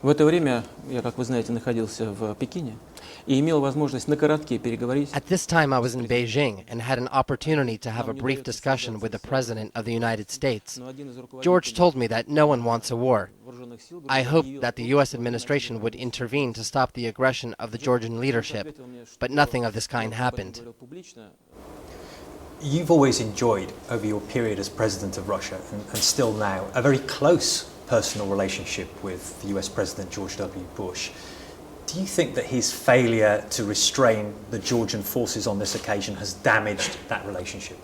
В это время я, как вы знаете, находился в Пекине и имел возможность на коротке переговорить. At this time, I was in Beijing and had an opportunity to have a brief discussion with the President of the United States. George told me that no one wants a war. I hoped that the U.S. administration would intervene to stop the aggression of the Georgian leadership, but nothing of this kind happened. You've always enjoyed, over your period as President of Russia, and still now, a very close personal relationship with the US President George W. Bush. Do you think that his failure to restrain the Georgian forces on this occasion has damaged that relationship?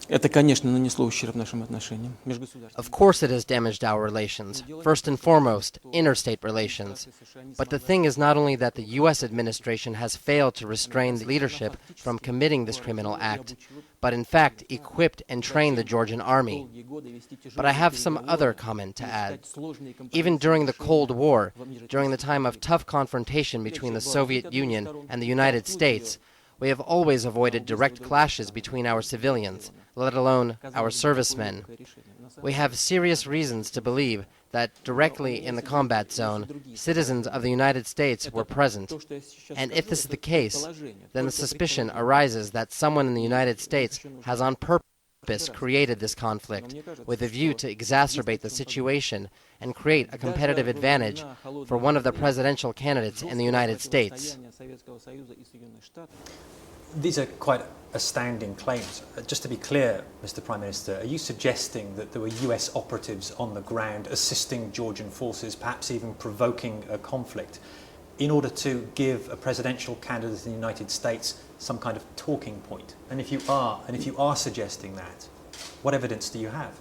Это, конечно, нанесло ущерб нашим отношениям межгосударственным. Of course it has damaged our relations, first and foremost, interstate relations. But the thing is not only that the U.S. administration has failed to restrain the leadership from committing this criminal act, but in fact equipped and trained the Georgian army. But I have some other comment to add. Even during the Cold War, during the time of tough confrontation between the Soviet Union and the United States, we have always avoided direct clashes between our civilians, let alone our servicemen. We have serious reasons to believe that directly in the combat zone, citizens of the United States were present. And if this is the case, then the suspicion arises that someone in the United States has on purpose created this conflict with a view to exacerbate the situation and create a competitive advantage for one of the presidential candidates in the United States. These are quite astounding claims. Just to be clear, Mr. Prime Minister, are you suggesting that there were US operatives on the ground assisting Georgian forces, perhaps even provoking a conflict, in order to give a presidential candidate in the United States some kind of talking point? And if you are suggesting that, what evidence do you have?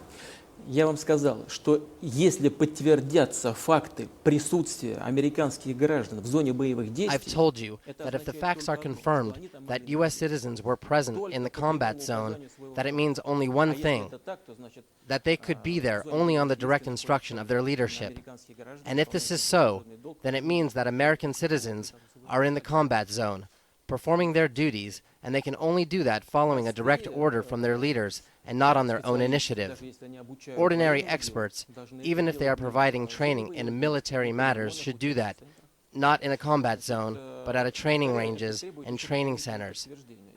Я вам сказал, что если подтвердятся факты присутствия американских граждан в зоне боевых действий, I've told you that if the facts are confirmed that U.S. citizens were present in the combat zone, that it means only one thing, that they could be there only on the direct instruction of their leadership. And if this is so, then it means that American citizens are in the combat zone, performing their duties, and they can only do that following a direct order from their leaders and not on their own initiative. Ordinary experts, even if they are providing training in military matters, should do that, not in a combat zone, but at training ranges and training centers.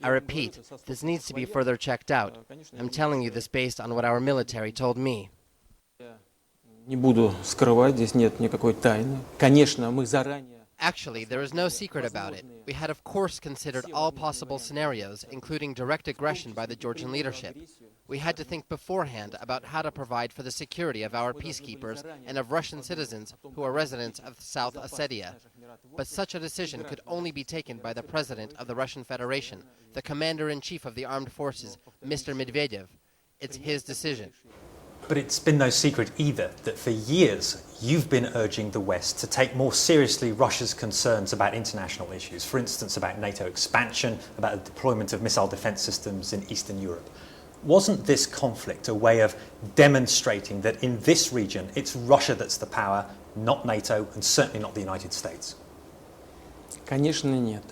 I repeat, this needs to be further checked out. I'm telling you this based on what our military told me. Не буду скрывать, здесь нет никакой тайны. Конечно, мы заранее. Actually, there is no secret about it. We had, of course, considered all possible scenarios, including direct aggression by the Georgian leadership. We had to think beforehand about how to provide for the security of our peacekeepers and of Russian citizens who are residents of South Ossetia. But such a decision could only be taken by the President of the Russian Federation, the Commander-in-Chief of the Armed Forces, Mr. Medvedev. It's his decision. But it's been no secret either that for years you've been urging the West to take more seriously Russia's concerns about international issues, for instance about NATO expansion, about the deployment of missile defense systems in Eastern Europe. Wasn't this conflict a way of demonstrating that in this region it's Russia that's the power, not NATO, and certainly not the United States? Конечно, нет.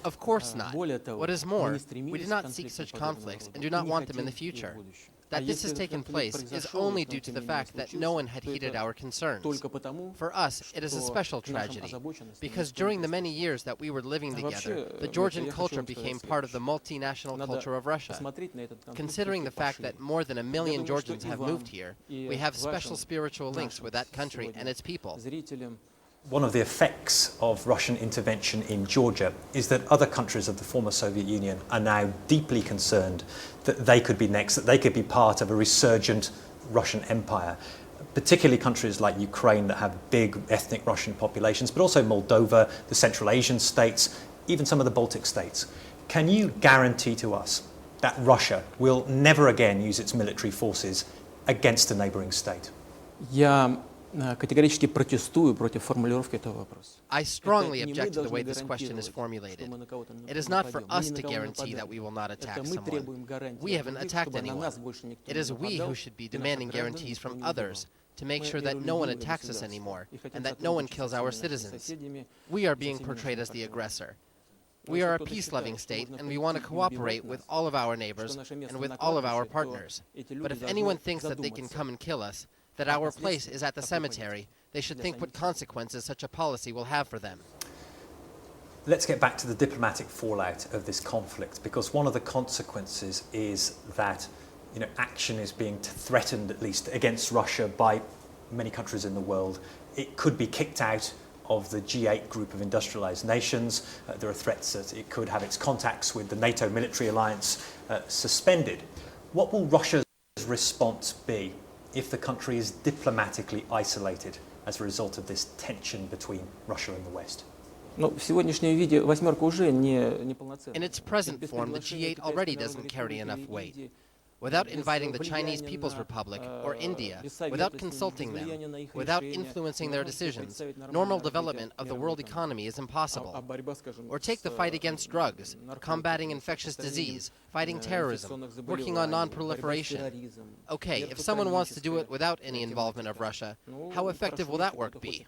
Of course not. What is more, we did not seek such conflicts and do not want them in the future. That this has taken place is only due to the fact that no one had heeded our concerns. For us, it is a special tragedy, because during the many years that we were living together, the Georgian culture became part of the multinational culture of Russia. Considering the fact that more than 1 million Georgians have moved here, we have special spiritual links with that country and its people. One of the effects of Russian intervention in Georgia is that other countries of the former Soviet Union are now deeply concerned that they could be next, that they could be part of a resurgent Russian empire, particularly countries like Ukraine that have big ethnic Russian populations, but also Moldova, the Central Asian states, even some of the Baltic states. Can you guarantee to us that Russia will never again use its military forces against a neighboring state? Я категорически протестую против формулировки этого вопроса. I strongly object to the way this question is formulated. It is not for us to guarantee that we will not attack someone. We haven't attacked anyone. It is we who should be demanding guarantees from others to make sure that no one attacks us anymore and that no one kills our citizens. We are being portrayed as the aggressor. We are a peace-loving state, and we want to cooperate with all of our neighbors and with all of our partners. But if anyone thinks that they can come and kill us, that our place is at the cemetery, They should think what consequences such a policy will have for them. Let's get back to the diplomatic fallout of this conflict, because one of the consequences is that action is being threatened, at least against Russia, by many countries in the world. It could be kicked out of the G8 group of industrialized nations. There are threats that it could have its contacts with the NATO military alliance suspended. What will Russia's response be if the country is diplomatically isolated as a result of this tension between Russia and the West? В сегодняшнем виде «восьмерка» уже не полноценна. In its present form, the G8 already doesn't carry enough weight. Without inviting the Chinese People's Republic or India, without consulting them, without influencing their decisions, normal development of the world economy is impossible. Or take the fight against drugs, combating infectious disease, fighting terrorism, working on non-proliferation. Okay, if someone wants to do it without any involvement of Russia, how effective will that work be?